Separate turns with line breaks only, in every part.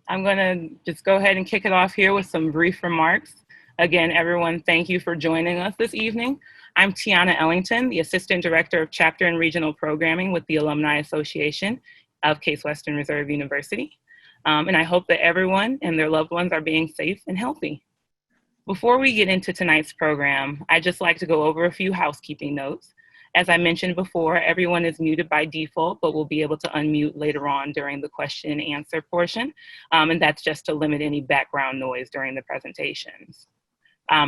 I'm going to just go ahead and kick it off here with some brief remarks. Again, everyone, thank you for joining us this evening. I'm Tiana Ellington, the Assistant Director of Chapter and Regional Programming with the Alumni Association of Case Western Reserve University. And I hope that everyone and their loved ones are being safe and healthy. Before we get into tonight's program, I'd just like to go over a few housekeeping notes. As I mentioned before, everyone is muted by default, but will be able to unmute later on during the question and answer portion. And that's just to limit any background noise during the presentations.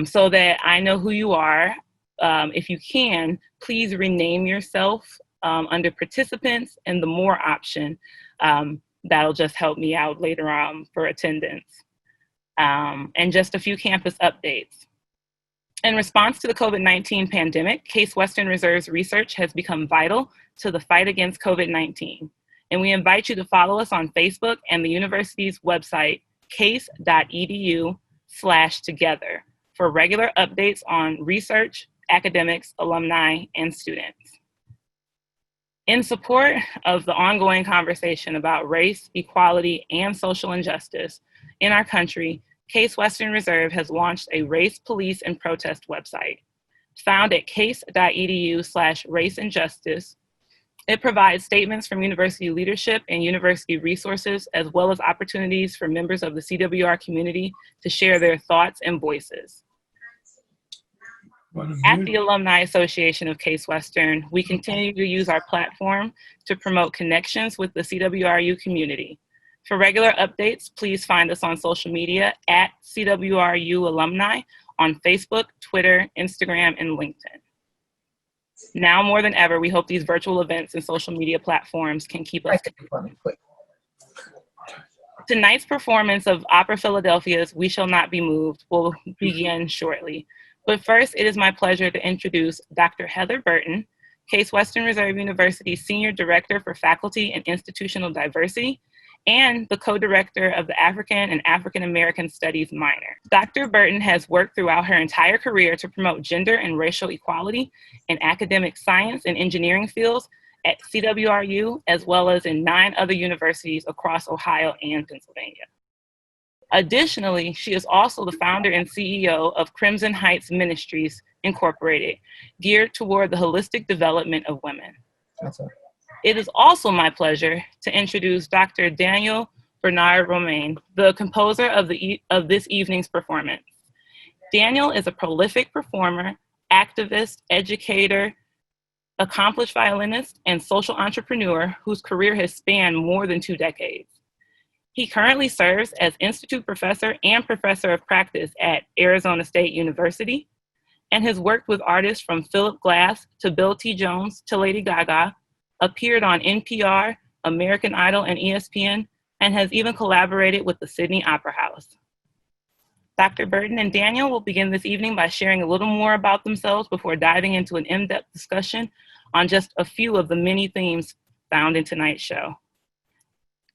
So that I know who you are, if you can, please rename yourself under participants and the more option. That'll just help me out later on for attendance. And just a few campus updates. In response to the COVID-19 pandemic, Case Western Reserve's research has become vital to the fight against COVID-19. And we invite you to follow us on Facebook and the university's website, case.edu/together, for regular updates on research, academics, alumni, and students. In support of the ongoing conversation about race, equality, and social injustice in our country, Case Western Reserve has launched a race, police, and protest website. Found at case.edu/raceandjustice, it provides statements from university leadership and university resources, as well as opportunities for members of the CWR community to share their thoughts and voices. At the Alumni Association of Case Western, we continue to use our platform to promote connections with the CWRU community. For regular updates, please find us on social media at CWRU Alumni on Facebook, Twitter, Instagram, and LinkedIn. Now more than ever, we hope these virtual events and social media platforms can keep us connected. Tonight's performance of Opera Philadelphia's We Shall Not Be Moved will begin shortly. But first, it is my pleasure to introduce Dr. Heather Burton, Case Western Reserve University's Senior Director for Faculty and Institutional Diversity, and the co-director of the African and African American Studies minor. Dr. Burton has worked throughout her entire career to promote gender and racial equality in academic science and engineering fields at CWRU, as well as in 9 other universities across Ohio and Pennsylvania. Additionally, she is also the founder and CEO of Crimson Heights Ministries, Incorporated, geared toward the holistic development of women. That's right. It is also my pleasure to introduce Dr. Daniel Bernard Romain, the composer of this evening's performance. Daniel is a prolific performer, activist, educator, accomplished violinist, and social entrepreneur whose career has spanned more than 2 decades. He currently serves as Institute Professor and Professor of Practice at Arizona State University, and has worked with artists from Philip Glass to Bill T. Jones to Lady Gaga, appeared on NPR, American Idol, and ESPN, and has even collaborated with the Sydney Opera House. Dr. Burton and Daniel will begin this evening by sharing a little more about themselves before diving into an in-depth discussion on just a few of the many themes found in tonight's show.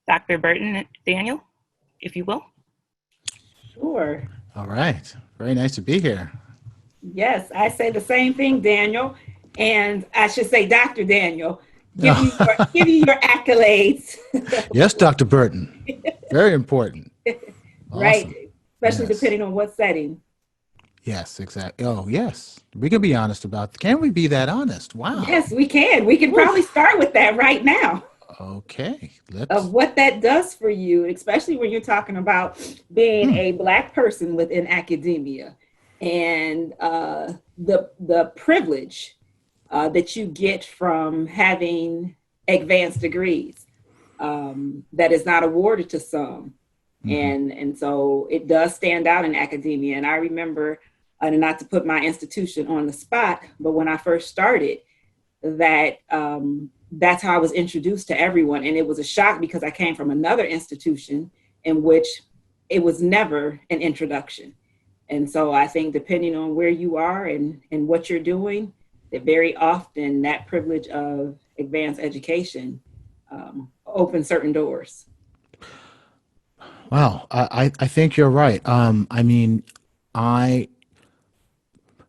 Dr. Burton and Daniel, if you will.
Sure.
All right. Very nice to be here.
Yes, I say the same thing, Daniel. And I should say Dr. Daniel. Give you your accolades.
Yes, Dr. Burton. Very important.
Right.
Awesome.
Especially
Yes.
depending on what setting.
Yes, exactly. Oh, yes. We can be honest about. Can we be that honest? Wow.
Yes, we can. We can probably start with that right now.
Okay.
Of what that does for you, especially when you're talking about being a Black person within academia and the privilege that you get from having advanced degrees that is not awarded to some. And so it does stand out in academia. And I remember, and not to put my institution on the spot, but when I first started, that that's how I was introduced to everyone. And it was a shock because I came from another institution in which it was never an introduction. And so I think depending on where you are and what you're doing, that very often that privilege of advanced education opens certain doors.
Wow. I think you're right. I mean,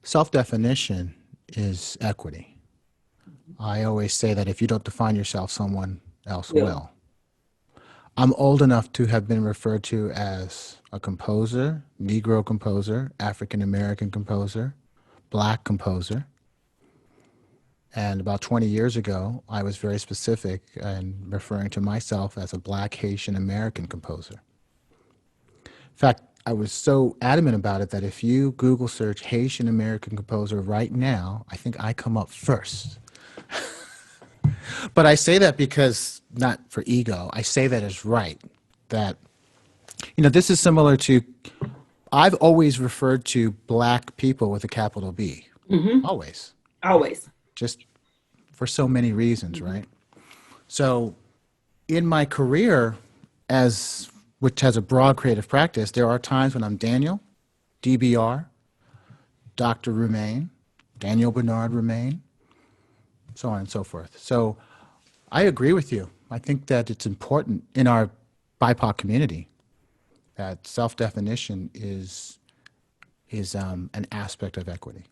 self-definition is equity. I always say that if you don't define yourself, someone else will. I'm old enough to have been referred to as a composer, Negro composer, African American composer, Black composer. And about 20 years ago, I was very specific in referring to myself as a Black Haitian American composer. In fact, I was so adamant about it that if you Google search Haitian American composer right now, I think I come up first. But I say that because, not for ego, I say that as right. That, this is similar to, I've always referred to Black people with a capital B.
Mm-hmm.
Always.
Always.
Just for so many reasons,
Mm-hmm.
right? So in my career, which has a broad creative practice, there are times when I'm Daniel, DBR, Dr. Rumain, Daniel Bernard Rumain, so on and so forth. So I agree with you. I think that it's important in our BIPOC community that self-definition is an aspect of equity.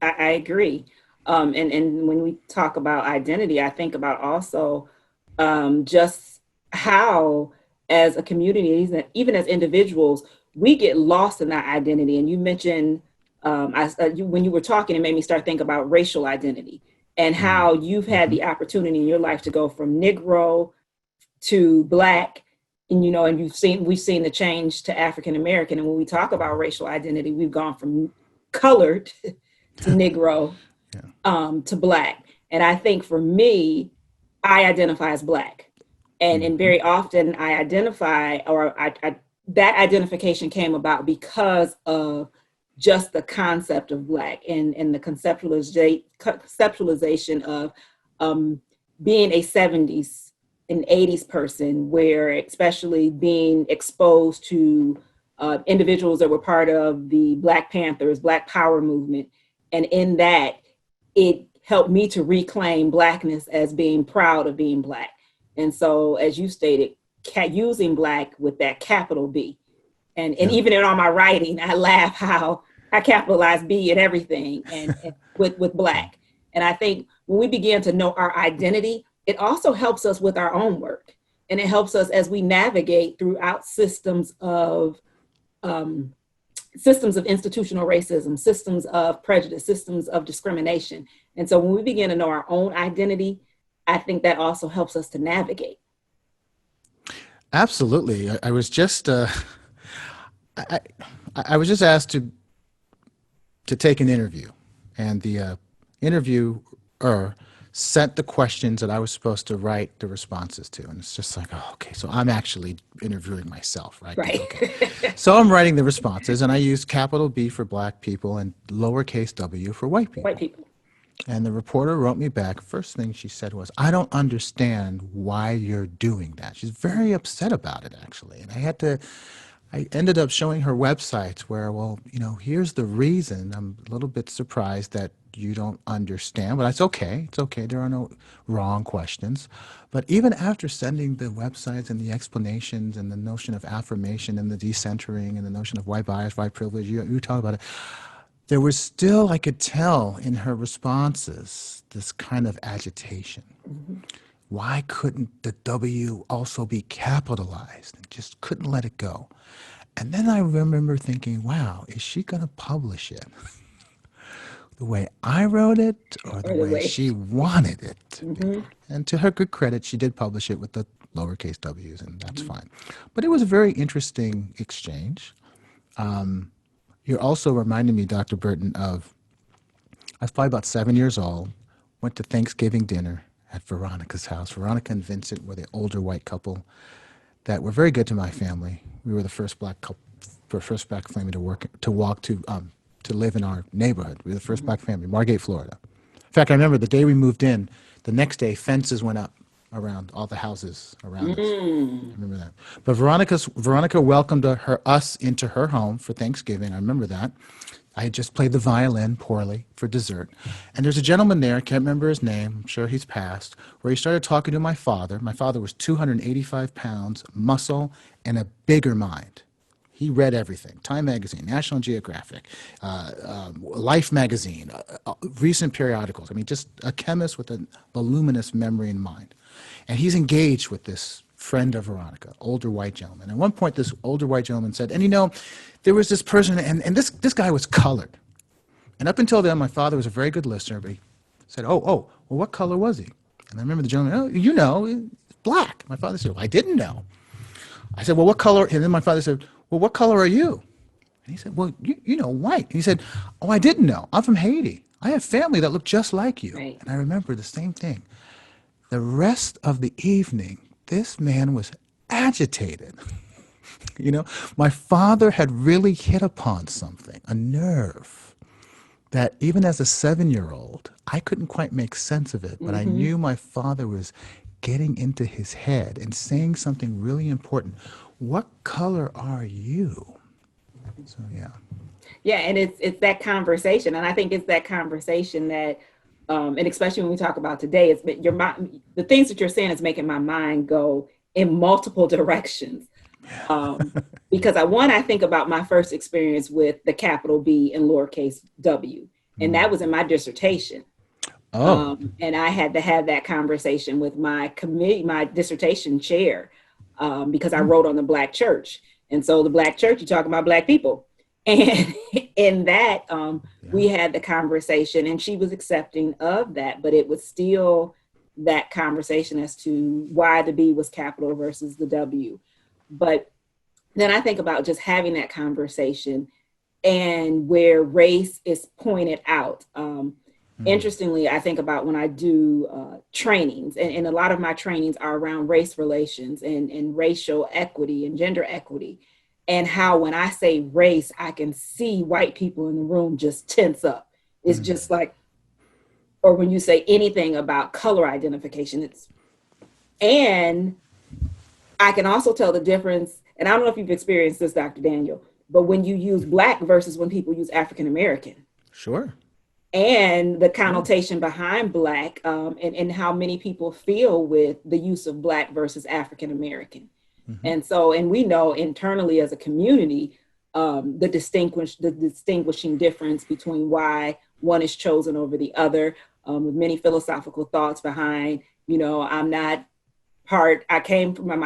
I agree. And when we talk about identity, I think about also just how, as a community, even as individuals, we get lost in that identity. And you mentioned, when you were talking, it made me start thinking about racial identity and how you've had the opportunity in your life to go from Negro to Black. And, and we've seen the change to African American. And when we talk about racial identity, we've gone from colored to Negro, to Black. And I think for me, I identify as Black. And very often I identify, that identification came about because of just the concept of Black and the conceptualization of being a 70s and 80s person, where especially being exposed to individuals that were part of the Black Panthers, Black Power movement. And in that, it helped me to reclaim Blackness as being proud of being Black. And so, as you stated, using Black with that capital B. And even in all my writing, I laugh how I capitalize B in everything and with Black. And I think when we begin to know our identity, it also helps us with our own work. And it helps us as we navigate throughout systems of institutional racism, systems of prejudice, systems of discrimination. And so when we begin to know our own identity, I think that also helps us to navigate.
Absolutely. I was just I was just asked to take an interview, and the interviewer sent the questions that I was supposed to write the responses to, and it's just like, oh, okay, so I'm actually interviewing myself, right?
Right.
Okay. So I'm writing the responses, and I used capital B for Black people and lowercase w for white people.
White people.
And the reporter wrote me back. First thing she said was, I don't understand why you're doing that. She's very upset about it, actually. And I ended up showing her websites where, well, here's the reason. I'm a little bit surprised that you don't understand, but it's okay. It's okay. There are no wrong questions. But even after sending the websites and the explanations and the notion of affirmation and the decentering and the notion of white bias, white privilege, you talk about it, there was still, I could tell in her responses, this kind of agitation.
Mm-hmm.
Why couldn't the W also be capitalized? And just couldn't let it go. And then I remember thinking, wow, is she going to publish it the way I wrote it or the way she wanted it to be? And to her good credit, she did publish it with the lowercase w's, and that's fine. But it was a very interesting exchange. You're also reminding me, Dr. Burton, I was probably about 7 years old, went to Thanksgiving dinner at Veronica's house. Veronica and Vincent were the older white couple that were very good to my family. We were the first black family to live in our neighborhood. We were the first black family, Margate, Florida. In fact, I remember the day we moved in, the next day fences went up around all the houses around us. I remember that. But Veronica welcomed us into her home for Thanksgiving. I remember that. I had just played the violin poorly for dessert. And there's a gentleman there, I can't remember his name, I'm sure he's passed, where he started talking to my father. My father was 285 pounds, muscle, and a bigger mind. He read everything, Time Magazine, National Geographic, Life Magazine, recent periodicals. I mean, just a chemist with a voluminous memory and mind. And he's engaged with this friend of Veronica, older white gentleman. At one point, this older white gentleman said, and you know, there was this person, and this guy was colored. And up until then, my father was a very good listener, but he said, well, what color was he? And I remember the gentleman, oh, you know, he's black. My father said, well, I didn't know. I said, well, what color? And then my father said, well, what color are you? And he said, well, you know, white. And he said, oh, I didn't know. I'm from Haiti. I have family that look just like you.
Right.
And I remember the same thing. The rest of the evening, this man was agitated. You know, my father had really hit upon something, a nerve, that even as a 7-year-old, I couldn't quite make sense of it, but I knew my father was getting into his head and saying something really important. What color are you? So, yeah.
Yeah, and it's that conversation, and I think it's that conversation that, and especially when we talk about today, it's your mind. The things that you're saying is making my mind go in multiple directions. Because I think about my first experience with the capital B and lowercase w, and that was in my dissertation. And I had to have that conversation with my committee, my dissertation chair, because I wrote on the Black church. And so the Black church, you talk about Black people. And in that, we had the conversation, and she was accepting of that, but it was still that conversation as to why the B was capital versus the W. But then I think about just having that conversation and where race is pointed out. Interestingly, I think about when I do trainings, and a lot of my trainings are around race relations and racial equity and gender equity, and how when I say race, I can see white people in the room just tense up. It's just like, or when you say anything about color identification, and I can also tell the difference, and I don't know if you've experienced this, Dr. Daniel, but when you use Black versus when people use African American.
Sure.
And the connotation behind Black, and how many people feel with the use of Black versus African American. And so, and we know internally as a community, the distinguishing difference between why one is chosen over the other, with many philosophical thoughts behind, you know, my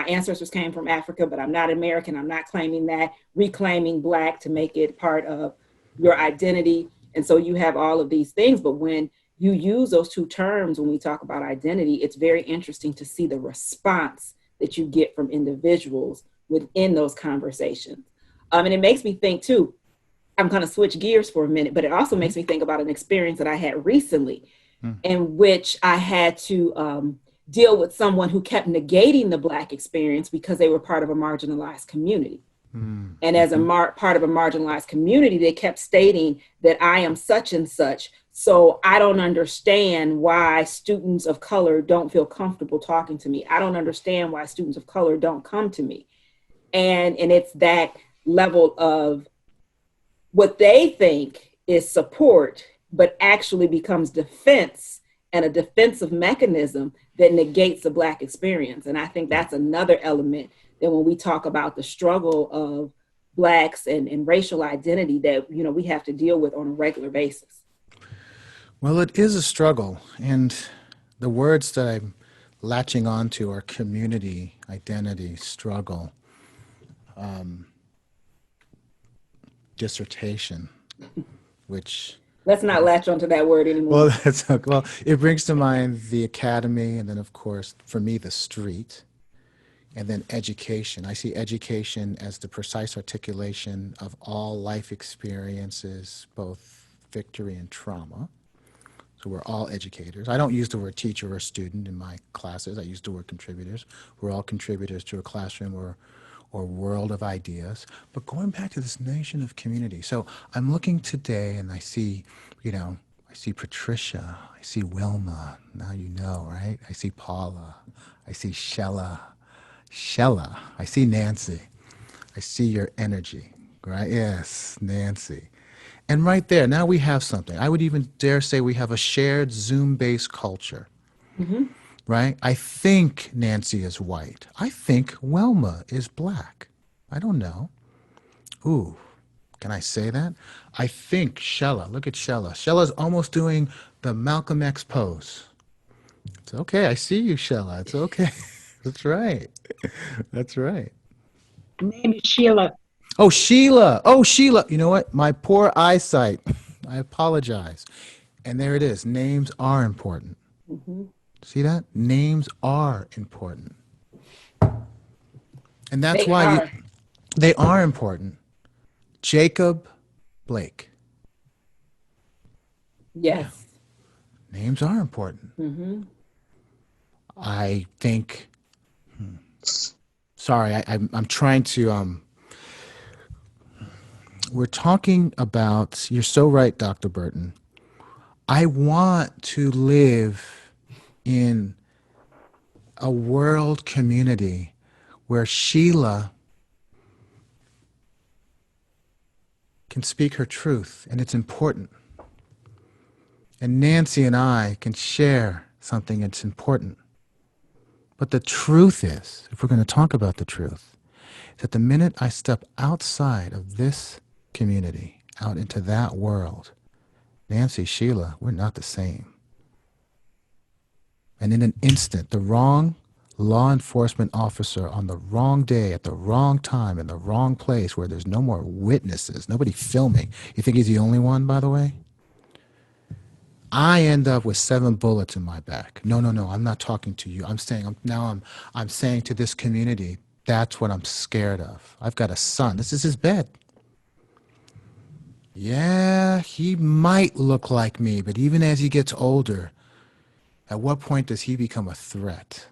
ancestors came from Africa, but I'm not American. I'm not claiming that, reclaiming Black to make it part of your identity. And so you have all of these things, but when you use those two terms, when we talk about identity, it's very interesting to see the response that you get from individuals within those conversations. And it makes me think too, I'm going to switch gears for a minute, but it also makes me think about an experience that I had recently in which I had to deal with someone who kept negating the Black experience because they were part of a marginalized community. And as a part of a marginalized community, they kept stating that I am such and such. So I don't understand why students of color don't feel comfortable talking to me. I don't understand why students of color don't come to me. And it's that level of what they think is support, but actually becomes defense and a defensive mechanism that negates the Black experience. And I think that's another element that when we talk about the struggle of Blacks and racial identity that, you know, we have to deal with on a regular basis.
Well, it is a struggle, and the words that I'm latching onto are community, identity, struggle, dissertation, which...
Let's not latch onto that word anymore.
Well, it brings to mind the academy, and then, of course, for me, the street, and then education. I see education as the precise articulation of all life experiences, both victory and trauma. So we're all educators. I don't use the word teacher or student in my classes. I use the word contributors. We're all contributors to a classroom or world of ideas. But going back to this notion of community. So I'm looking today and I see, I see Patricia, I see Wilma, now you know, right? I see Paula, I see Shella, I see Nancy. I see your energy, right? Yes, Nancy. And right there, now we have something. I would even dare say we have a shared Zoom-based culture, right? I think Nancy is white. I think Wilma is Black. I don't know. Ooh, can I say that? I think Shella, look at Shella. Shella's almost doing the Malcolm X pose. It's okay, I see you, Shella, it's okay. That's right. That's right.
Name is Sheila.
Oh, Sheila. Oh, Sheila. You know what? My poor eyesight. I apologize. And there it is. Names are important.
Mm-hmm.
See that? Names are important. And that's
They
why
are.
they are important. Jacob Blake. Yeah,
Yes.
names are important.
Mm-hmm.
I think, sorry, I'm trying to, we're talking about, you're so right, Dr. Burton. I want to live in a world community where Sheila can speak her truth, and it's important. And Nancy and I can share something that's important. But the truth is, if we're going to talk about the truth, that the minute I step outside of this community, out into that world, Nancy, Sheila, we're not the same. And in an instant, the wrong law enforcement officer on the wrong day, at the wrong time, in the wrong place where there's no more witnesses, nobody filming. You think he's the only one, by the way? I end up with 7 bullets in my back. No, no, no. I'm not talking to you. I'm saying to this community, that's what I'm scared of. I've got a son. This is his bed. Yeah, he might look like me, but even as he gets older, at what point does he become a threat?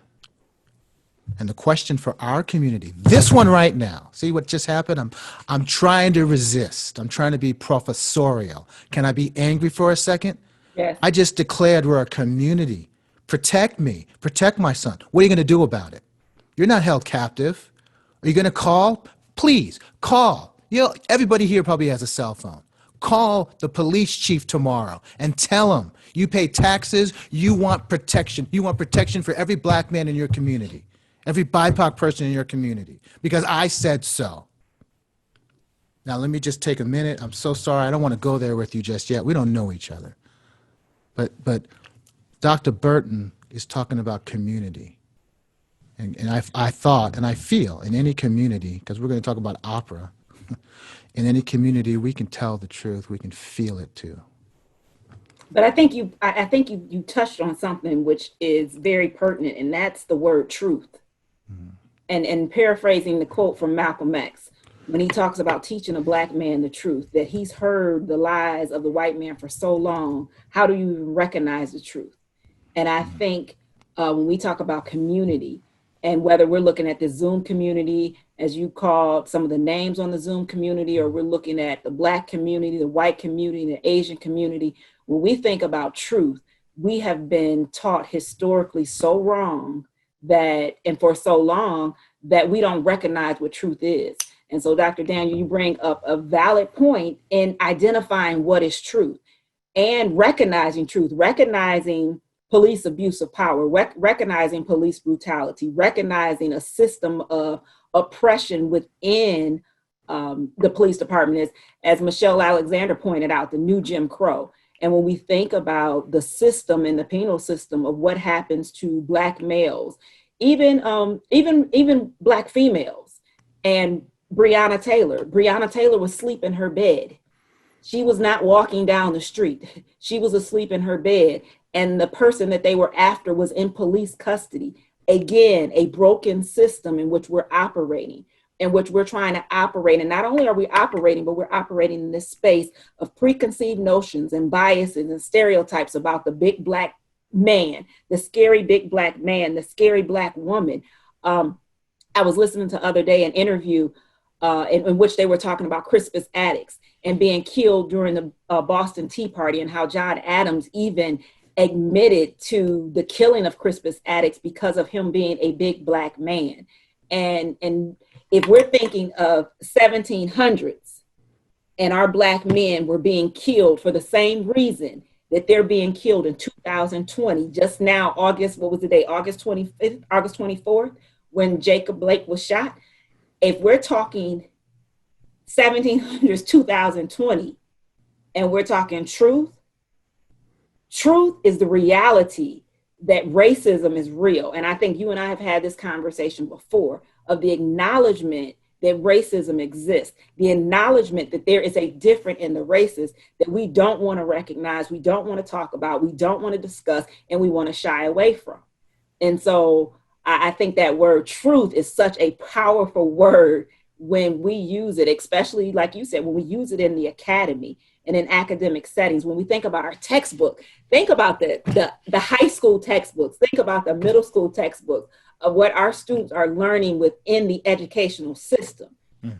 And the question for our community, this one right now, see what just happened? I'm trying to resist. I'm trying to be professorial. Can I be angry for a second?
Yes.
I just declared we're a community. Protect me. Protect my son. What are you going to do about it? You're not held captive. Are you going to call? Please, call. You know, everybody here probably has a cell phone. Call the police chief tomorrow and tell him you pay taxes, you want protection. You want protection for every black man in your community, every BIPOC person in your community, because I said so. Now, let me just take a minute. I'm so sorry. I don't want to go there with you just yet. We don't know each other. But Dr. Burton is talking about community. And I thought and I feel in any community, because we're going to talk about opera, in any community we can tell the truth, we can feel it too.
But I think you touched on something which is very pertinent, and that's the word truth. Mm. And paraphrasing the quote from Malcolm X, when he talks about teaching a black man the truth, that he's heard the lies of the white man for so long, how do you even recognize the truth? And I think when we talk about community, and whether we're looking at the Zoom community, as you called some of the names on the Zoom community, or we're looking at the Black community, the white community, the Asian community, when we think about truth, we have been taught historically so wrong that, and for so long, that we don't recognize what truth is. And so, Dr. Daniel, you bring up a valid point in identifying what is truth and recognizing truth, recognizing police abuse of power, recognizing police brutality, recognizing a system of oppression within the police department, as Michelle Alexander pointed out, the new Jim Crow. And when we think about the system and the penal system of what happens to Black males, even Black females, and Breonna Taylor was asleep in her bed. She was not walking down the street. She was asleep in her bed. And the person that they were after was in police custody. Again, a broken system in which we're operating, in which we're trying to operate. And not only are we operating, but we're operating in this space of preconceived notions and biases and stereotypes about the big Black man, the scary big Black man, the scary Black woman. I was listening to the other day an interview in which they were talking about Crispus Attucks and being killed during the Boston Tea Party, and how John Adams even admitted to the killing of Crispus Attucks because of him being a big Black man. And if we're thinking of 1700s and our Black men were being killed for the same reason that they're being killed in 2020, just now, August 25th, August 24th, when Jacob Blake was shot. If we're talking 1700s, 2020, and we're talking truth, truth is the reality that racism is real. And I think you and I have had this conversation before of the acknowledgement that racism exists, the acknowledgement that there is a difference in the races that we don't want to recognize, we don't want to talk about, we don't want to discuss, and we want to shy away from. And so I think that word truth is such a powerful word when we use it, especially like you said, when we use it in the academy and in academic settings. When we think about our textbook, think about the high school textbooks, think about the middle school textbooks of what our students are learning within the educational system.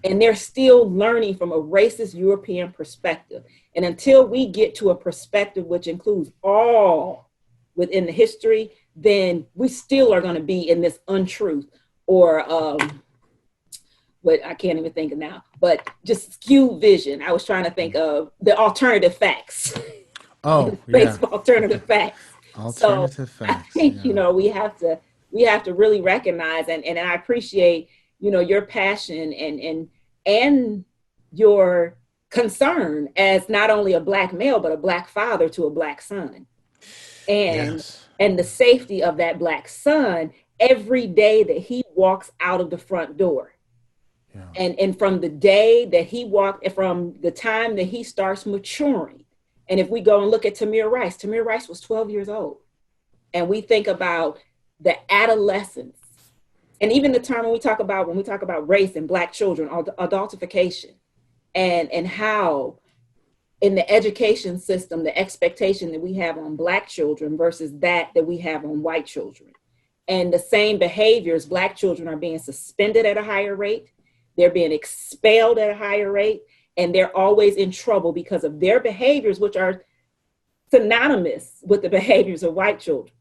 And they're still learning from a racist European perspective. And until we get to a perspective which includes all within the history, then we still are going to be in this untruth or what I can't even think of now, but just skewed vision. I was trying to think of the alternative facts.
Oh,
baseball alternative facts.
Alternative facts.
I think, we have to really recognize, and I appreciate, your passion and your concern as not only a Black male, but a Black father to a Black son. And the safety of that Black son every day that he walks out of the front door. Yeah. And from the day that he walked, from the time that he starts maturing. And if we go and look at Tamir Rice was 12 years old. And we think about the adolescence. And even the term when we talk about race and Black children, adultification, and how in the education system, the expectation that we have on Black children versus that we have on white children. And the same behaviors, Black children are being suspended at a higher rate. They're being expelled at a higher rate, and they're always in trouble because of their behaviors, which are synonymous with the behaviors of white children.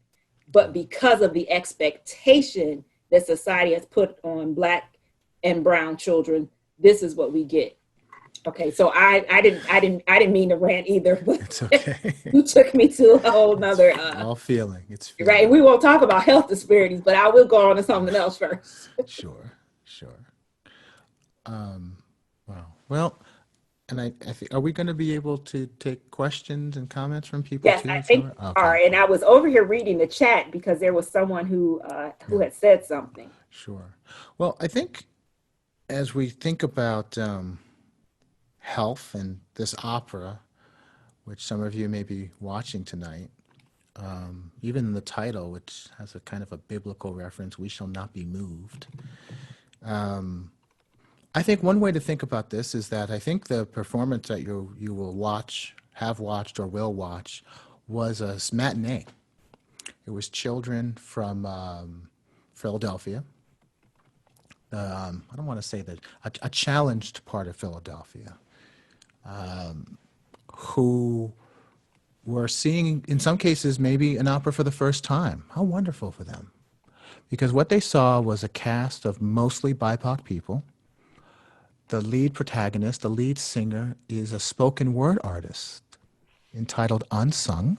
But because of the expectation that society has put on Black and brown children, this is what we get. Okay, so I didn't mean to rant either, but
it's okay.
You took me to a whole nother
all feeling. It's feeling.
Right. We won't talk about health disparities, but I will go on to something else first.
Sure. Wow. Well, and I think, are we going to be able to take questions and comments from people?
Yes,
too,
I think we are. And I was over here reading the chat because there was someone who had said something.
Sure. Well, I think as we think about health and this opera, which some of you may be watching tonight, even the title, which has a kind of a biblical reference, "We shall not be moved." I think one way to think about this is that I think the performance that you will watch, have watched, or will watch was a matinee. It was children from Philadelphia. I don't want to say that, a challenged part of Philadelphia, who were seeing, in some cases, maybe an opera for the first time. How wonderful for them. Because what they saw was a cast of mostly BIPOC people. The lead protagonist, the lead singer, is a spoken word artist entitled Unsung.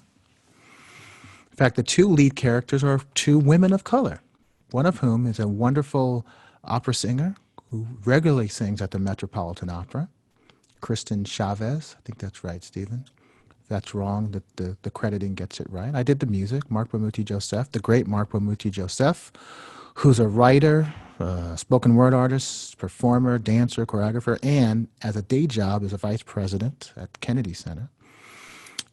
In fact, the two lead characters are two women of color, one of whom is a wonderful opera singer who regularly sings at the Metropolitan Opera, Kristen Chavez. I think that's right, Stephen. If that's wrong, the crediting gets it right. I did the music, Mark Bamuti Joseph, the great Mark Bamuti Joseph, who's a writer, spoken word artist, performer, dancer, choreographer, and as a day job is a vice president at Kennedy Center.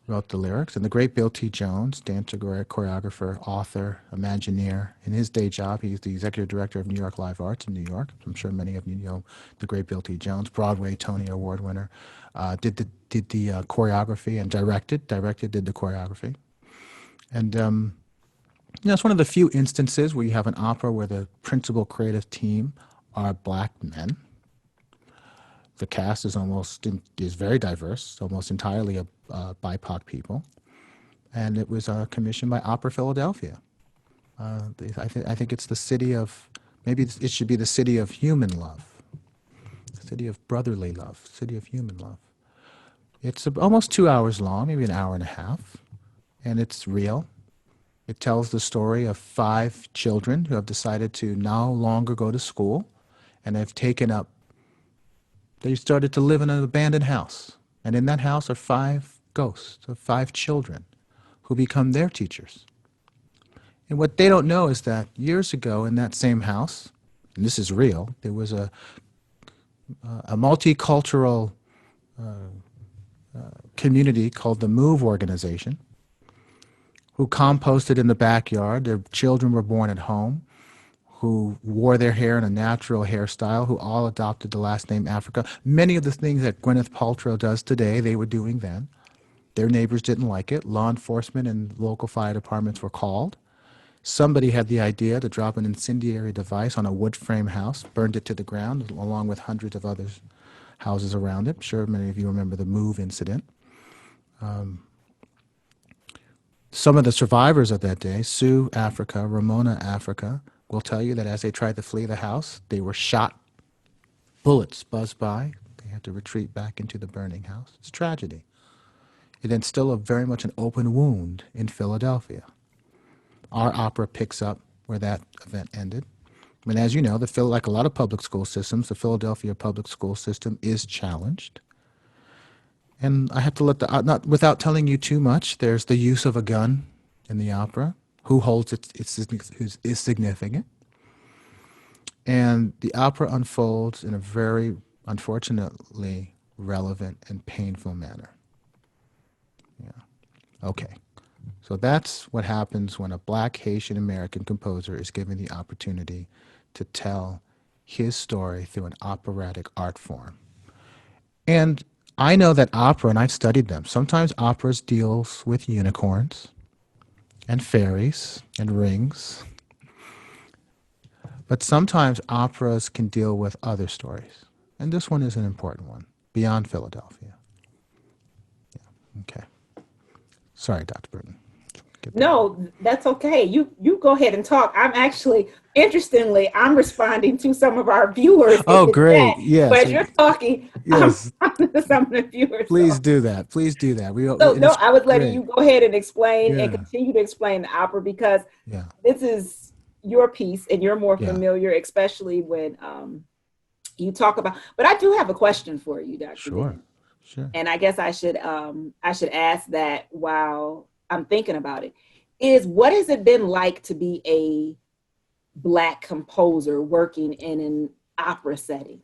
Wrote the lyrics. And the great Bill T. Jones, dancer, choreographer, author, Imagineer. In his day job, he's the executive director of New York Live Arts in New York. I'm sure many of you know the great Bill T. Jones, Broadway Tony Award winner. Did the choreography and did the choreography. And it's one of the few instances where you have an opera where the principal creative team are Black men. The cast is very diverse, almost entirely of BIPOC people, and it was commissioned by Opera Philadelphia. I think it's the city of, maybe it should be the city of human love, the city of brotherly love, city of human love. It's almost 2 hours long, maybe an hour and a half, and it's real. It tells the story of 5 children who have decided to no longer go to school, and have taken up, they started to live in an abandoned house. And in that house are 5 ghosts of 5 children who become their teachers. And what they don't know is that years ago in that same house, and this is real, there was a multicultural community called the Move Organization who composted in the backyard. Their children were born at home, who wore their hair in a natural hairstyle, who all adopted the last name Africa. Many of the things that Gwyneth Paltrow does today, they were doing then. Their neighbors didn't like it. Law enforcement and local fire departments were called. Somebody had the idea to drop an incendiary device on a wood frame house, burned it to the ground, along with hundreds of other houses around it. I'm sure many of you remember the Move incident. Some of the survivors of that day, Sue Africa, Ramona Africa, will tell you that as they tried to flee the house, they were shot. Bullets buzzed by. They had to retreat back into the burning house. It's a tragedy. It is still very much an open wound in Philadelphia. Our opera picks up where that event ended. And as you know, like a lot of public school systems, the Philadelphia public school system is challenged. And I have to not without telling you too much, there's the use of a gun in the opera. Who holds it is significant. And the opera unfolds in a very, unfortunately, relevant and painful manner. Yeah. Okay. So that's what happens when a Black Haitian American composer is given the opportunity to tell his story through an operatic art form. And I know that opera, and I've studied them, sometimes operas deals with unicorns and fairies and rings. But sometimes operas can deal with other stories. And this one is an important one, beyond Philadelphia. Yeah. Okay. Sorry, Dr. Burton.
No, that's okay. You go ahead and talk. I'm actually, interestingly, I'm responding to some of our viewers.
Oh, great.
Chat.
Yes.
But as you're talking,
yes.
I'm responding to some of the viewers.
Please do that. Please do that.
I was letting you go ahead and explain and
Yeah.
continue to explain the opera because
Yeah.
this is your piece and you're more
Yeah.
familiar, especially when you talk about. But I do have a question for you, Dr.
Sure.
Ben.
Sure.
And I guess I should ask that while I'm thinking about it. Is what has it been like to be a Black composer working in an opera setting?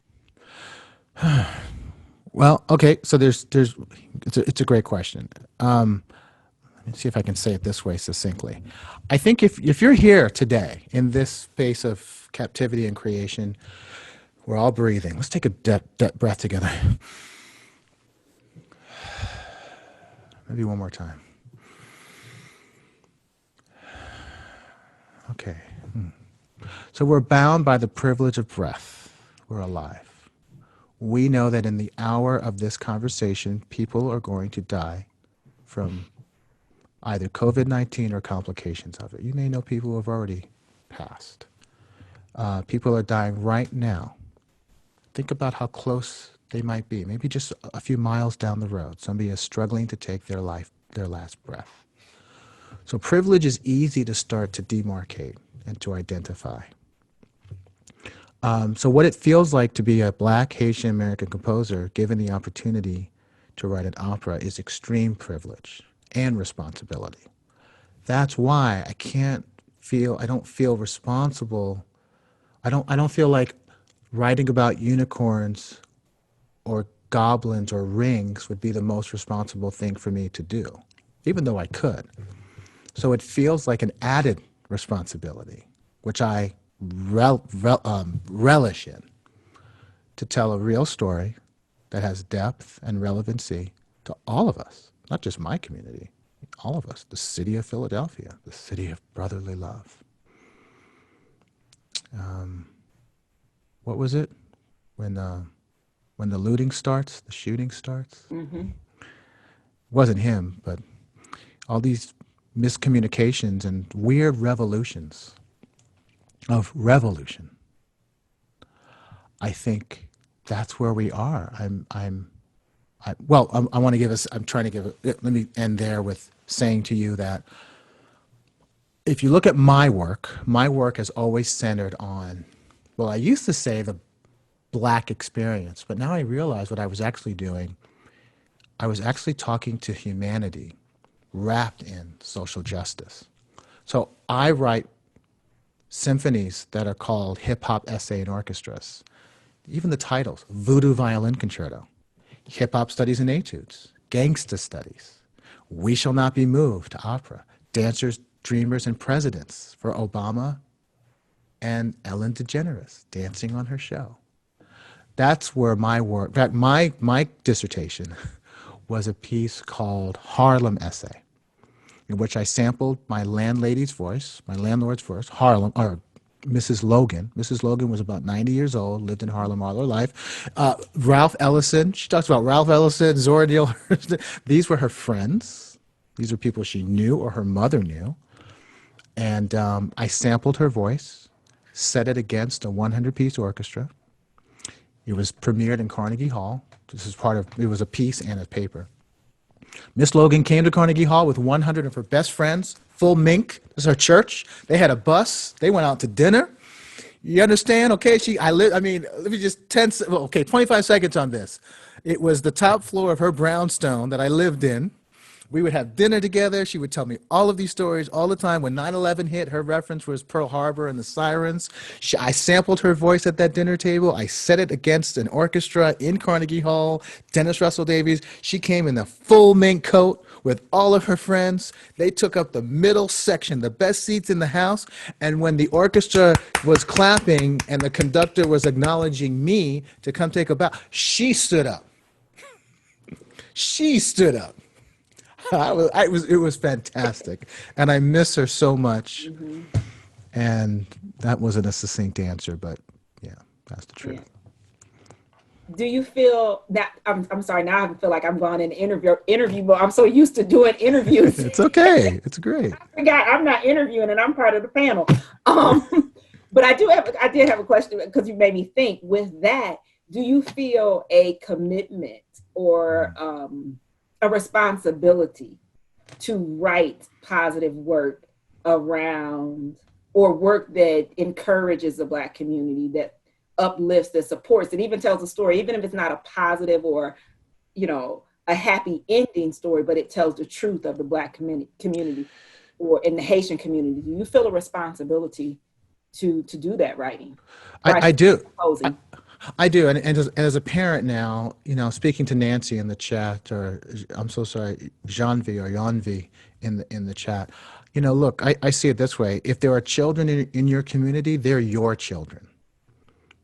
Well, okay. So it's a great question. Let me see if I can say it this way succinctly. I think if you're here today in this space of captivity and creation, we're all breathing. Let's take a breath together. Maybe one more time. Okay. So we're bound by the privilege of breath. We're alive. We know that in the hour of this conversation, people are going to die from either COVID-19 or complications of it. You may know people who have already passed. People are dying right now. Think about how close they might be. Maybe just a few miles down the road, somebody is struggling to take their last breath. So privilege is easy to start to demarcate and to identify. So what it feels like to be a Black Haitian American composer given the opportunity to write an opera is extreme privilege and responsibility. That's why I don't feel responsible. I don't feel like writing about unicorns or goblins or rings would be the most responsible thing for me to do, even though I could. So it feels like an added responsibility, which I relish in, to tell a real story that has depth and relevancy to all of us, not just my community, all of us, the city of Philadelphia, the city of brotherly love. What was it? When the looting starts, the shooting starts?
Mm-hmm.
It wasn't him, but all these miscommunications and weird revolutions of revolution. I think that's where we are. I want to give us, I'm trying to give, let me end there with saying to you that if you look at my work has always centered on, well, I used to say the Black experience, but now I realize what I was actually doing. I was actually talking to humanity wrapped in social justice. So I write symphonies that are called hip-hop essay and orchestras. Even the titles, Voodoo Violin Concerto, Hip-Hop Studies and Etudes, Gangsta Studies, We Shall Not Be Moved to opera, Dancers, Dreamers, and Presidents for Obama and Ellen DeGeneres, dancing on her show. That's where my work, in fact, my dissertation was a piece called Harlem Essay, in which I sampled my landlady's voice, my landlord's voice, Harlem, or Mrs. Logan. Mrs. Logan was about 90 years old, lived in Harlem all her life. Ralph Ellison, she talks about Ralph Ellison, Zora Neale. These were her friends. These were people she knew or her mother knew. And I sampled her voice, set it against a 100-piece orchestra. It was premiered in Carnegie Hall. This is part of, it was a piece and a paper. Miss Logan came to Carnegie Hall with 100 of her best friends, full mink. This is her church. They had a bus. They went out to dinner. You understand? Okay, let me just 25 seconds on this. It was the top floor of her brownstone that I lived in. We would have dinner together. She would tell me all of these stories all the time. When 9/11 hit, her reference was Pearl Harbor and the sirens. I sampled her voice at that dinner table. I set it against an orchestra in Carnegie Hall. Dennis Russell Davies. She came in a full mink coat with all of her friends. They took up the middle section, the best seats in the house. And when the orchestra was clapping and the conductor was acknowledging me to come take a bow, she stood up. She stood up. It was fantastic, and I miss her so much. Mm-hmm. And that wasn't a succinct answer, but yeah, that's the truth.
Yeah. Do you feel that I'm sorry? Now I feel like I'm going in interview mode. I'm so used to doing interviews.
It's okay. It's great.
I forgot I'm not interviewing, and I'm part of the panel. But I did have a question because you made me think. With that, do you feel a commitment or a responsibility to write positive work around, or work that encourages the Black community, that uplifts, that supports, and even tells a story, even if it's not a positive or, a happy ending story, but it tells the truth of the Black community or in the Haitian community? Do you feel a responsibility to do that writing?
I do. I do, and as a parent now, speaking to Nancy in the chat, or I'm so sorry, Janvi in the chat, look, I see it this way: if there are children in your community, they're your children.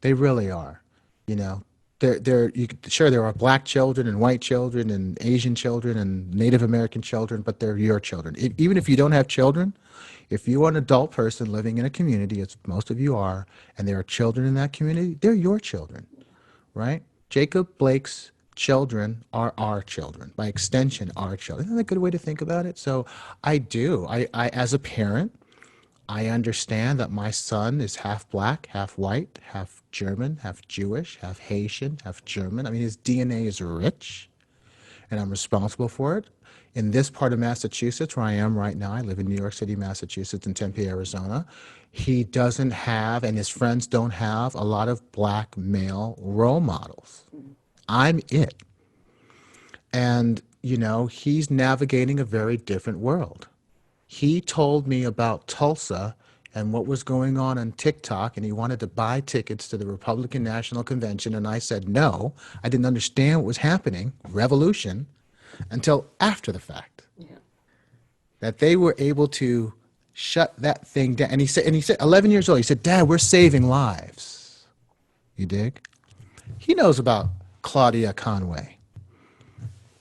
They really are. There are Black children and white children and Asian children and Native American children, but they're your children. Even if you don't have children, if you are an adult person living in a community, as most of you are, and there are children in that community, they're your children, right? Jacob Blake's children are our children, by extension, our children. Isn't that a good way to think about it? So I do. I as a parent, I understand that my son is half Black, half white, half German, half Jewish, half Haitian, half German. I mean, his DNA is rich, and I'm responsible for it. In this part of Massachusetts, where I am right now, I live in New York City, Massachusetts, and Tempe, Arizona. He doesn't have, and his friends don't have, a lot of Black male role models. I'm it. And, he's navigating a very different world. He told me about Tulsa and what was going on TikTok, and he wanted to buy tickets to the Republican National Convention, and I said no. I didn't understand what was happening, revolution, until after the fact. Yeah. That they were able to shut that thing down. And he said, 11 years old, he said, "Dad, we're saving lives." You dig? He knows about Claudia Conway,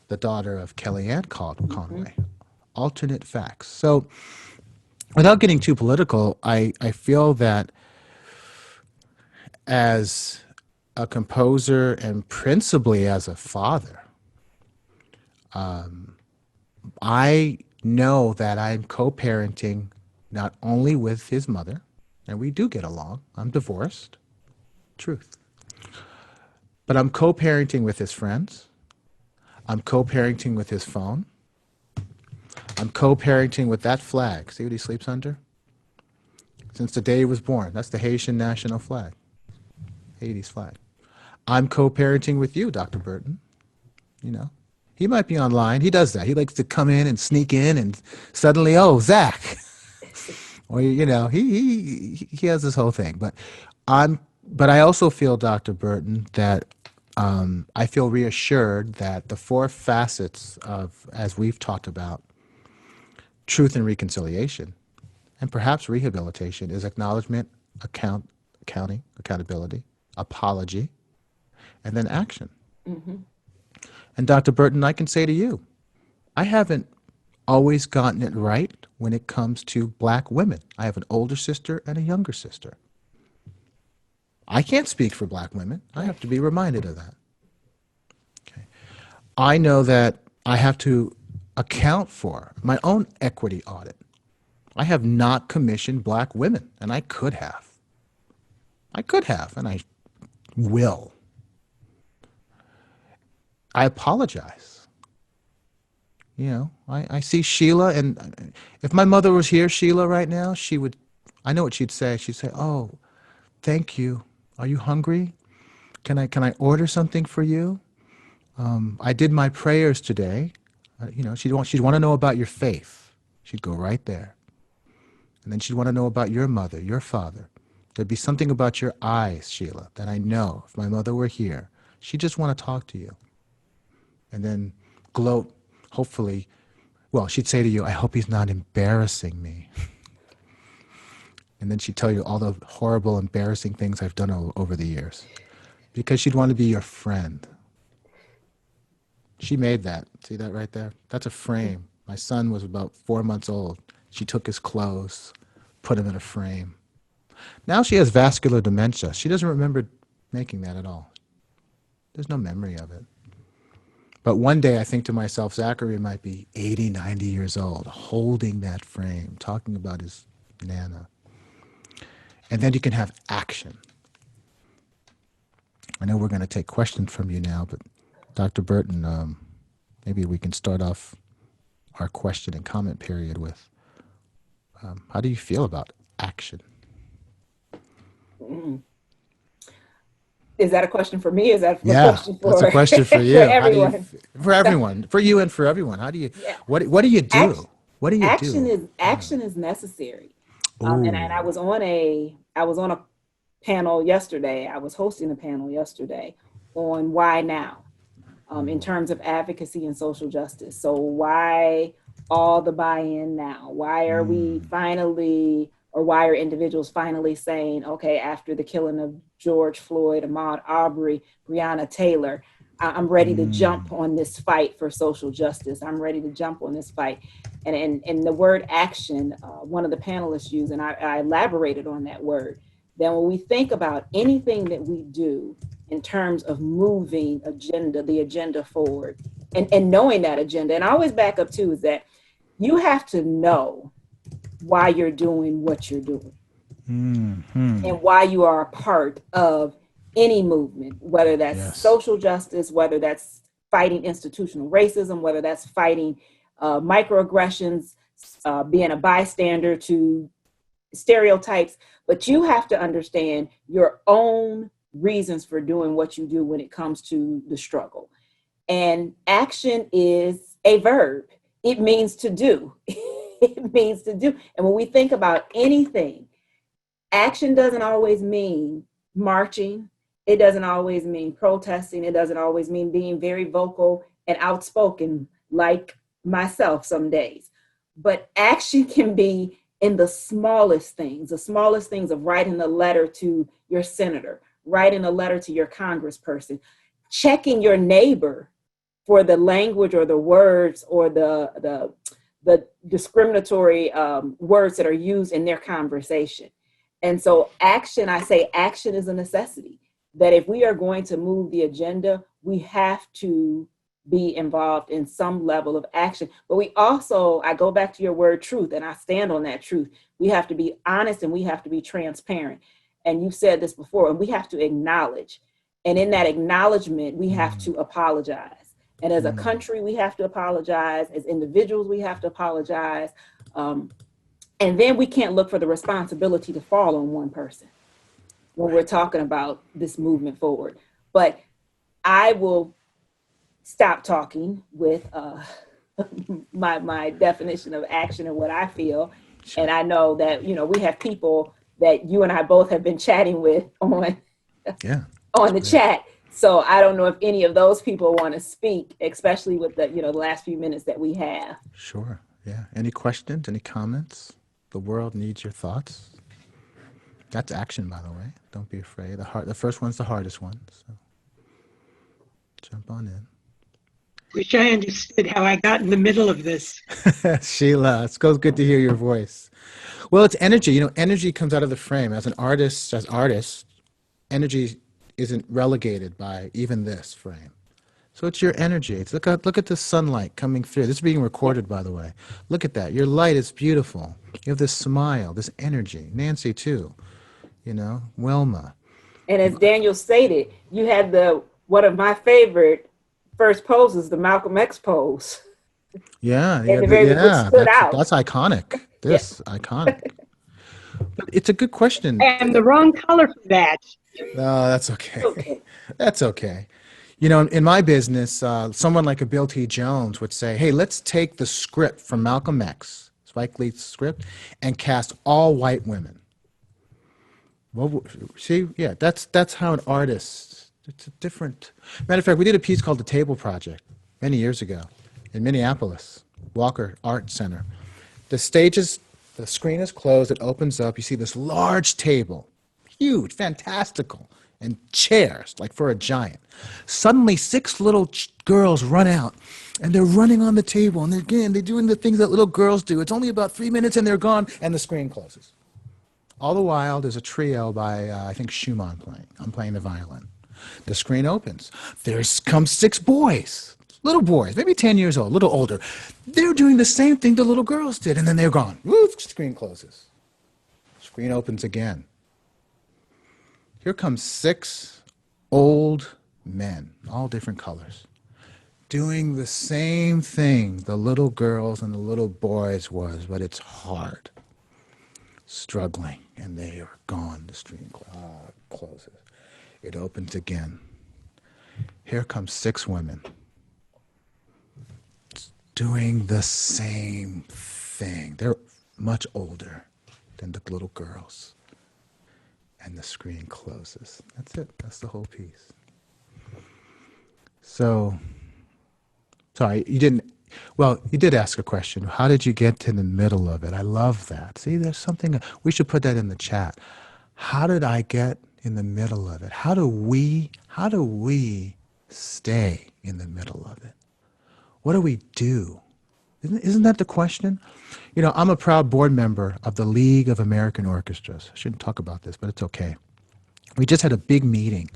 the daughter of Kellyanne Conway. Mm-hmm. Alternate facts. So without getting too political, I feel that as a composer and principally as a father, I know that I'm co-parenting not only with his mother, and we do get along. I'm divorced, truth. But I'm co-parenting with his friends. I'm co-parenting with his phone. I'm co-parenting with that flag. See what he sleeps under? Since the day he was born. That's the Haitian national flag. Haiti's flag. I'm co-parenting with you, Dr. Burton. He might be online. He does that. He likes to come in and sneak in and suddenly, oh, Zach. Or he has this whole thing. But I also feel, Dr. Burton, that I feel reassured that the four facets of, as we've talked about, truth and reconciliation, and perhaps rehabilitation, is acknowledgement, accounting, accountability, apology, and then action.
Mm-hmm.
And Dr. Burton, I can say to you, I haven't always gotten it right when it comes to black women. I have an older sister and a younger sister. I can't speak for black women. I have to be reminded of that. Okay. I know that I have to account for my own equity audit. I have not commissioned black women, and I could have. And I will. I apologize. I see Sheila, and if my mother was here, Sheila, right now, I know what she'd say. She'd say, "Oh, thank you. Are you hungry? Can I order something for you? I did my prayers today." She'd want to know about your faith. She'd go right there. And then she'd want to know about your mother, your father. There'd be something about your eyes, Sheila, that I know if my mother were here, she'd just want to talk to you. And then gloat, hopefully, well, she'd say to you, "I hope he's not embarrassing me." And then she'd tell you all the horrible, embarrassing things I've done over the years. Because she'd want to be your friend. She made that. See that right there? That's a frame. My son was about 4 months old. She took his clothes, put him in a frame. Now she has vascular dementia. She doesn't remember making that at all. There's no memory of it. But one day I think to myself, Zachary might be 80, 90 years old, holding that frame, talking about his Nana. And then you can have action. I know we're going to take questions from you now, but Dr. Burton, maybe we can start off our question and comment period with, how do you feel about action?
Is that a question for me? Is that a question for
that's a question for you.
for everyone?
For everyone, for you and for everyone. How do you?
Yeah.
What do you do?
Action,
What do you do?
action is necessary. And I
Ooh.
was on a panel yesterday. I was hosting a panel yesterday on why now, in terms of advocacy and social justice. So why all the buy-in now? Why are we finally, or why are individuals finally saying, okay, after the killing of George Floyd, Ahmaud Arbery, Breonna Taylor, I'm ready to jump on this fight for social justice. I'm ready to jump on this fight. And the word action, one of the panelists used, and I elaborated on that word. Then when we think about anything that we do in terms of moving the agenda forward, and knowing that agenda, and I always back up too, is that you have to know why you're doing what you're doing, and why you are a part of any movement, whether that's social justice, whether that's fighting institutional racism, whether that's fighting microaggressions, being a bystander to stereotypes. But you have to understand your own reasons for doing what you do when it comes to the struggle. And action is a verb. It means to do. It means to do. And when we think about anything, action doesn't always mean marching. It doesn't always mean protesting. It doesn't always mean being very vocal and outspoken like myself some days. But action can be in the smallest things of writing a letter to your senator, writing a letter to your congressperson, checking your neighbor for the language or the words or the discriminatory words that are used in their conversation. And so action, I say action is a necessity, that if we are going to move the agenda, we have to be involved in some level of action. But we also, I go back to your word truth, and I stand on that truth. We have to be honest and we have to be transparent. And you've said this before, and we have to acknowledge. And in that acknowledgement, we have to apologize. And as a country, we have to apologize. As individuals, we have to apologize. And then we can't look for the responsibility to fall on one person when we're talking about this movement forward. But I will stop talking with my definition of action and what I feel,
Sure.
And I know that, we have people that you and I both have been chatting with on
Yeah.
on the chat. So I don't know if any of those people want to speak, especially with the last few minutes that we have.
Sure. Yeah. Any questions? Any comments? The world needs your thoughts. That's action, by the way. Don't be afraid. The first one's the hardest one. So jump on in.
Wish I understood how I got in the middle of this.
Sheila, it's good to hear your voice. Well, it's energy. Energy comes out of the frame. As artists, energy isn't relegated by even this frame. So it's your energy. Look at the sunlight coming through. This is being recorded, by the way. Look at that. Your light is beautiful. You have this smile, this energy. Nancy too. Wilma.
And as Daniel stated, you had one of my favorite first poses, the Malcolm X pose.
Yeah,
which stood out.
That's iconic. Iconic. But it's a good question.
And the wrong color for that.
No, that's okay. That's okay. In my business, someone like a Bill T. Jones would say, hey, let's take the script from Malcolm X, Spike Lee's script, and cast all white women. Well, see, yeah, that's how an artist, it's a different. Matter of fact, we did a piece called The Table Project many years ago in Minneapolis, Walker Art Center. The screen is closed, it opens up, you see this large table, huge, fantastical, and chairs, like for a giant. Suddenly, 6 little girls run out, and they're running on the table, and they're doing the things that little girls do. It's only about 3 minutes, and they're gone, and the screen closes. All the while, there's a trio by, I think, Schumann playing. I'm playing the violin. The screen opens. There comes 6 boys, little boys, maybe 10 years old, a little older. They're doing the same thing the little girls did, and then they're gone. Woo, screen closes. Screen opens again. Here comes 6 old men, all different colors, doing the same thing the little girls and the little boys was, but it's hard. Struggling, and they are gone. The screen closes. It opens again. Here comes 6 women doing the same thing. They're much older than the little girls. And the screen closes. That's it. That's the whole piece. So, sorry, you did ask a question. How did you get to the middle of it? I love that. See, there's something, we should put that in the chat. How did I get in the middle of it? How do we stay in the middle of it? What do we do? Isn't that the question? I'm a proud board member of the League of American Orchestras. I shouldn't talk about this, but it's okay. We just had a big meeting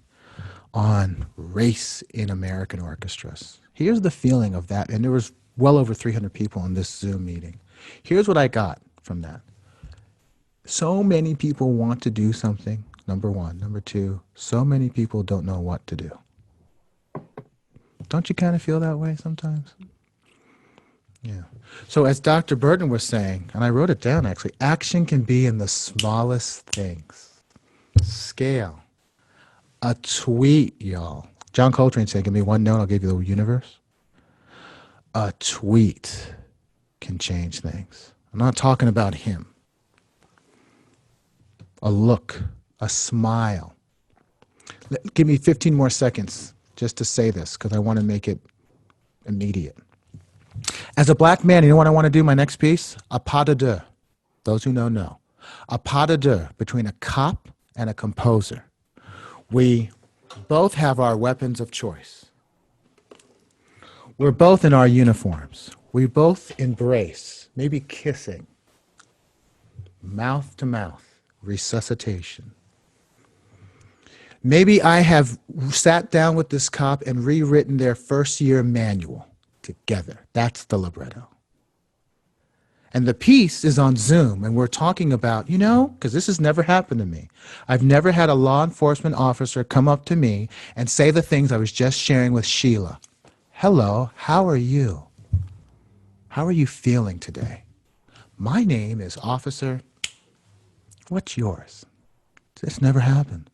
on race in American orchestras. Here's the feeling of that, and there was well over 300 people in this Zoom meeting. Here's what I got from that. So many people want to do something, number one. Number two, so many people don't know what to do. Don't you kind of feel that way sometimes? Yeah. So as Dr. Burton was saying, and I wrote it down actually, action can be in the smallest things. Scale. A tweet, y'all. John Coltrane said, give me one note, I'll give you the universe. A tweet can change things. I'm not talking about him. A look, a smile. Give me 15 more seconds just to say this because I want to make it immediate. As a black man, you know what I want to do my next piece? A pas de deux. Those who know. A pas de deux between a cop and a composer. We both have our weapons of choice. We're both in our uniforms. We both embrace, maybe kissing, mouth to mouth, resuscitation. Maybe I have sat down with this cop and rewritten their first year manual together. That's the libretto. And the piece is on Zoom, and we're talking about, because this has never happened to me. I've never had a law enforcement officer come up to me and say the things I was just sharing with Sheila. Hello, how are you? How are you feeling today? My name is Officer. What's yours? This never happened.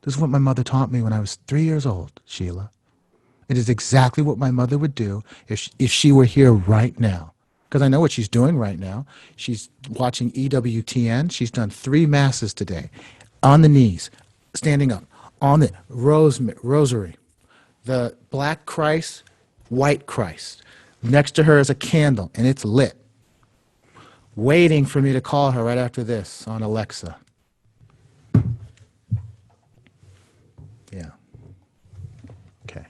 This is what my mother taught me when I was 3 years old, Sheila. It is exactly what my mother would do if she were here right now. because I know what she's doing right now. She's watching EWTN. She's done 3 masses today, on the knees, standing up, on the rosary, the black Christ, white Christ. Next to her is a candle, and it's lit, waiting for me to call her right after this on Alexa. Yeah. Okay.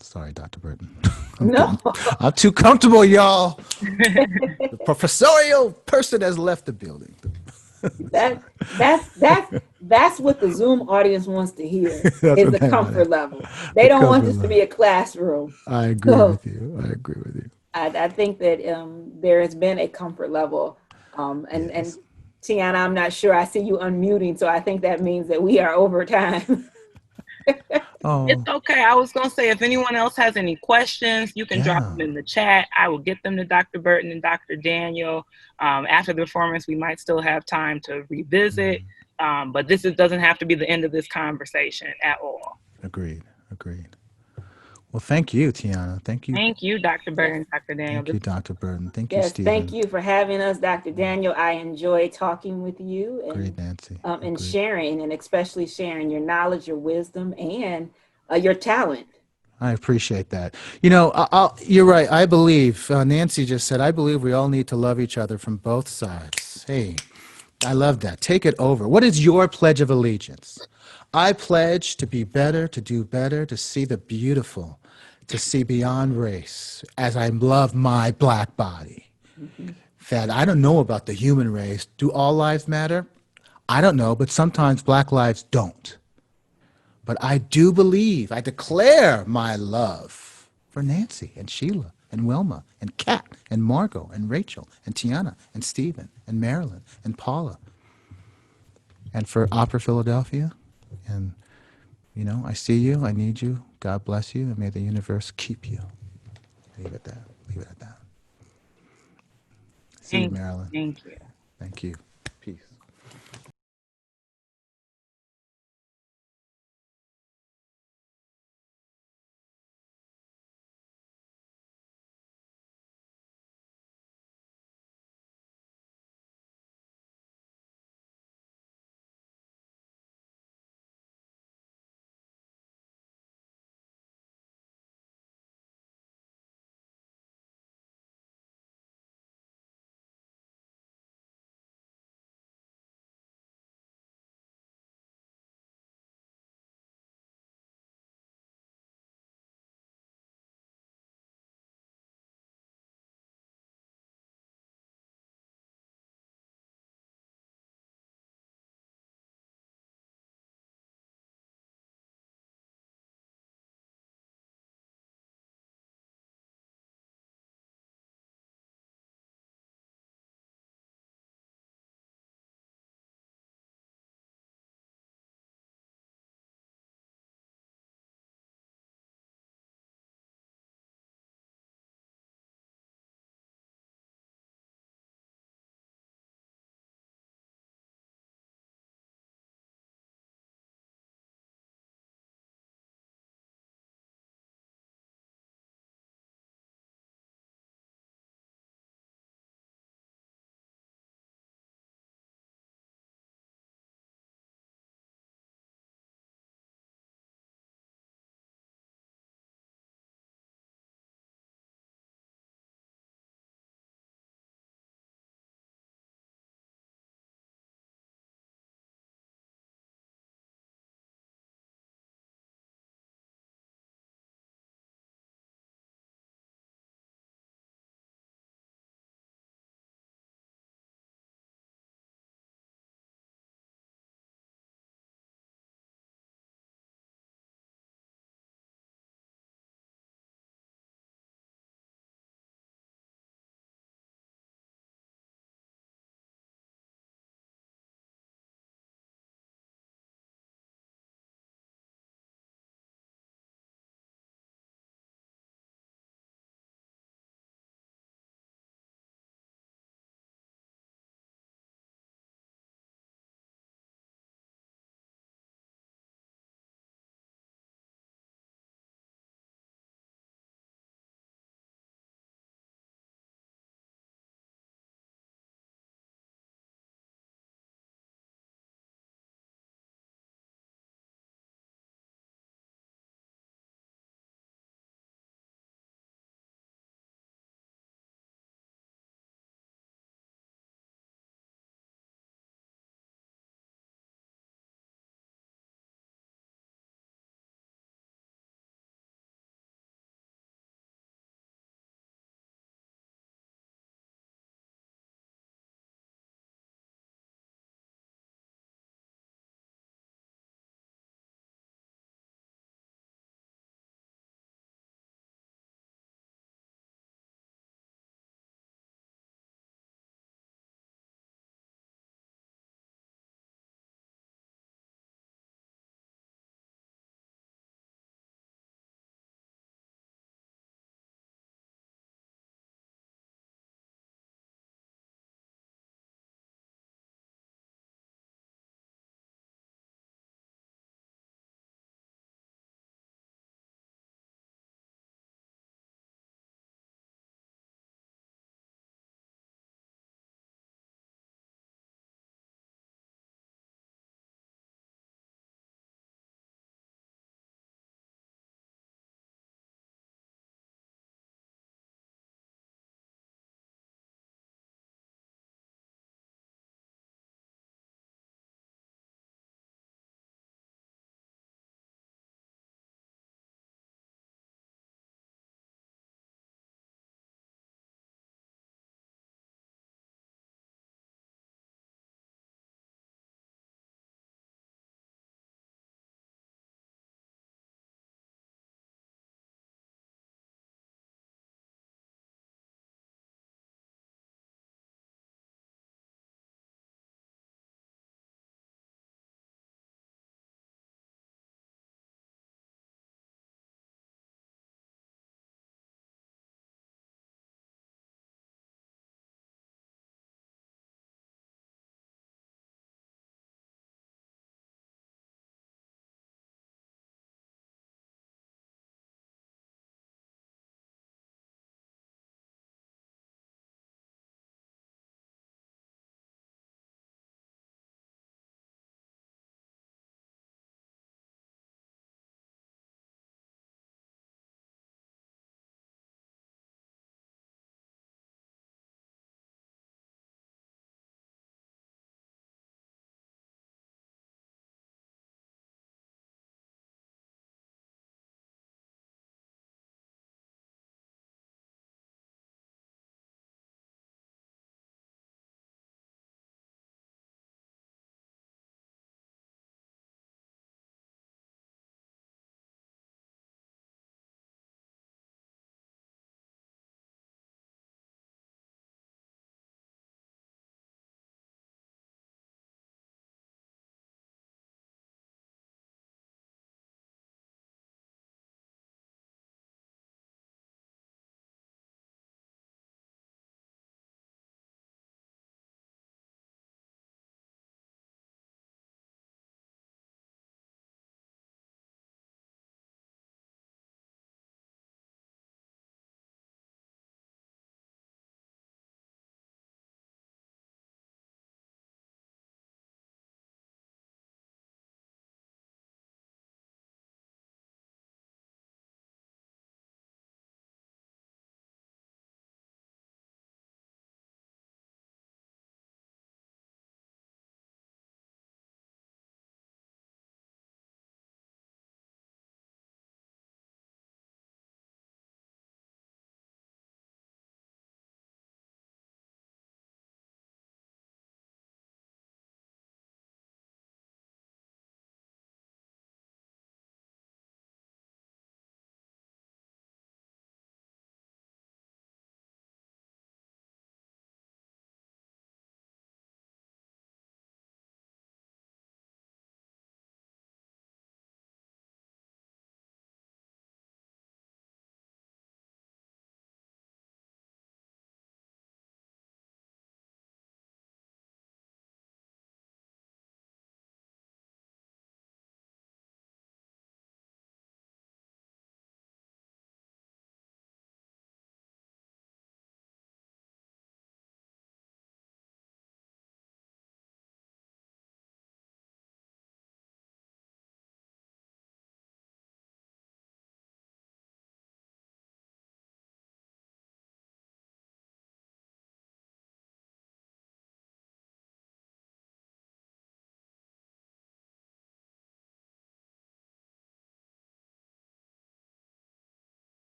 Sorry, Dr. Burton.
No.
I'm too comfortable, y'all. The professorial person has left the building.
That's what the Zoom audience wants to hear,
That's
is
what
the
they
comfort
want.
level. They
The
don't want
comfort
this to
level.
be a classroom.
I agree
So
with you. I agree with you.
I think that there has been a comfort level. And
Yes.
Tiana, I'm not sure. I see you unmuting, so I think that means that we are over time.
Oh,
It's okay. I was going to say, if anyone else has any questions, you can drop
yeah.
them in the chat. I will get them to Dr. Burton and Dr. Daniel. After the performance, we might still have time to revisit, but doesn't have to be the end of this conversation at all.
Agreed. Agreed. Well, thank you, Tiana. Thank you.
Thank you, Dr. Burton, Dr. Daniel.
Thank you, Dr. Burton. Thank you,
Yes, thank
Stephen.
you for having us, Dr. Daniel. I enjoy talking with you
Agreed, Nancy.
and
Agreed.
sharing, and especially sharing your knowledge, your wisdom, and your talent.
I appreciate that. You know, you're right. I believe, Nancy just said, I believe we all need to love each other from both sides. Hey, I love that. Take it over. What is your pledge of allegiance? I pledge to be better, to do better, to see the beautiful, to see beyond race as I love my black body.
Mhm.
That I don't know about the human race. Do all lives matter? I don't know, but sometimes black lives don't. But I do believe, I declare my love for Nancy and Sheila and Wilma and Kat and Margot and Rachel and Tiana and Stephen and Marilyn and Paula, and for Opera Philadelphia. And, you know, I see you, I need you, God bless you, and may the universe keep you. Leave it at that. Leave it at that. See you,
Thank you.
Marilyn.
Thank you.
Thank you.